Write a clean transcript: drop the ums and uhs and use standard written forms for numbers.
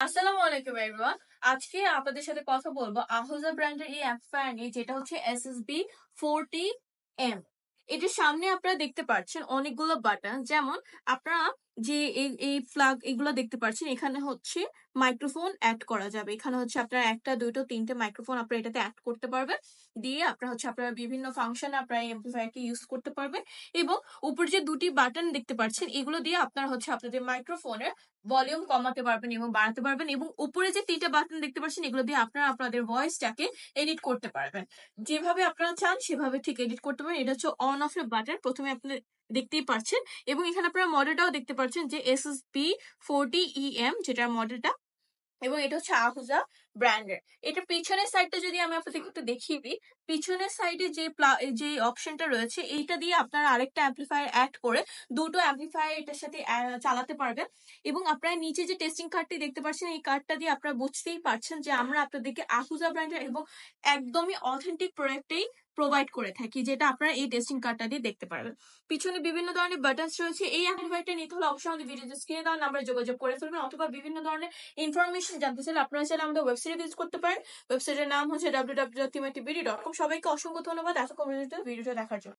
আসসালামু আলাইকুম এভরিওয়ান। আজকে আপনাদের সাথে কথা বলবো আহুজা ব্র্যান্ডের এই অ্যাম্পলিফায়ার নিয়ে, যেটা হচ্ছে SSB 40M। এটার সামনে আপনারা দেখতে পাচ্ছেন অনেকগুলো বাটন, যেমন আপনারা যে এই প্লাগ এগুলো দেখতে পাচ্ছেন, এখানে হচ্ছে মাইক্রোফোন অ্যাড করা যাবে। এখানে হচ্ছে আপনারা একটা দুটো তিনটে মাইক্রোফোন আপনারা এটাতে অ্যাড করতে পারবেন। দিয়ে আপনারা বিভিন্ন ফাংশনে আপনারা এই অ্যাম্পলিফায়ারকে ইউজ করতে পারবেন। এবং উপরে যে দুটি বাটন দেখতে পাচ্ছেন, এগুলো দিয়ে আপনারা আপনাদের মাইক্রোফোনের ভলিউম কমাতে পারবেন এবং বাড়াতে পারবেন। এবং উপরে যে তিনটা বাটন দেখতে পাচ্ছেন, এগুলো দিয়ে আপনারা আপনাদের ভয়েসটাকে এডিট করতে পারবেন। যেভাবে আপনারা চান সেভাবে ঠিক এডিট করতে পারেন। এটা হচ্ছে অন অফ এর বাটন, প্রথমে আপনি দেখতেই পাচ্ছেন। এবং এখানে আপনারা মডেলটাও দেখতে পাচ্ছেন যে SSB 40EM, যেটা মডেলটা। এবং এটা হচ্ছে আহুজা ব্র্যান্ডের। এটা পিছনের সাইডটা যদি আমি আপনাদেরকে একটু দেখিয়ে দিই, পিছনের সাইডে যে অপশনটা রয়েছে, এইটা দিয়ে আপনারা আরেকটা অ্যাম্পলিফায়ার অ্যাড করে দুটো অ্যাম্পলিফায়ার এটার সাথে চালাতে পারবেন। এবং আপনারা নিচে যে টেস্টিং কার্ডটি দেখতে পাচ্ছেন, এই কার্ডটা দিয়ে আপনারা বুঝতেই পারছেন যে আমরা আপনাদেরকে আহুজা ব্র্যান্ডের এবং একদমই অথেন্টিক প্রোডাক্টই প্রোভাইড করে থাকি, যেটা আপনারা এই টেস্টিং কার্ডটা দিয়ে দেখতে পারবেন। পিছনে বিভিন্ন ধরনের বাটনস রয়েছে। এই অ্যাম্পলিফায়ারটা নিতে হলে অবশ্যই আমাদের ভিডিও স্ক্রিনে দেওয়া নাম্বারে যোগাযোগ করে ফেলবেন, অথবা বিভিন্ন ধরনের ইনফরমেশন জানতে চাইলে আপনারা চাইলে আমাদের ওয়েবসাইটে ভিজিট করতে পারেন। ওয়েবসাইটের নাম হচ্ছে www.timatibd.com। সবাইকে অসংখ্য ধন্যবাদ এতক্ষণ পর্যন্ত ভিডিওটা দেখার জন্য।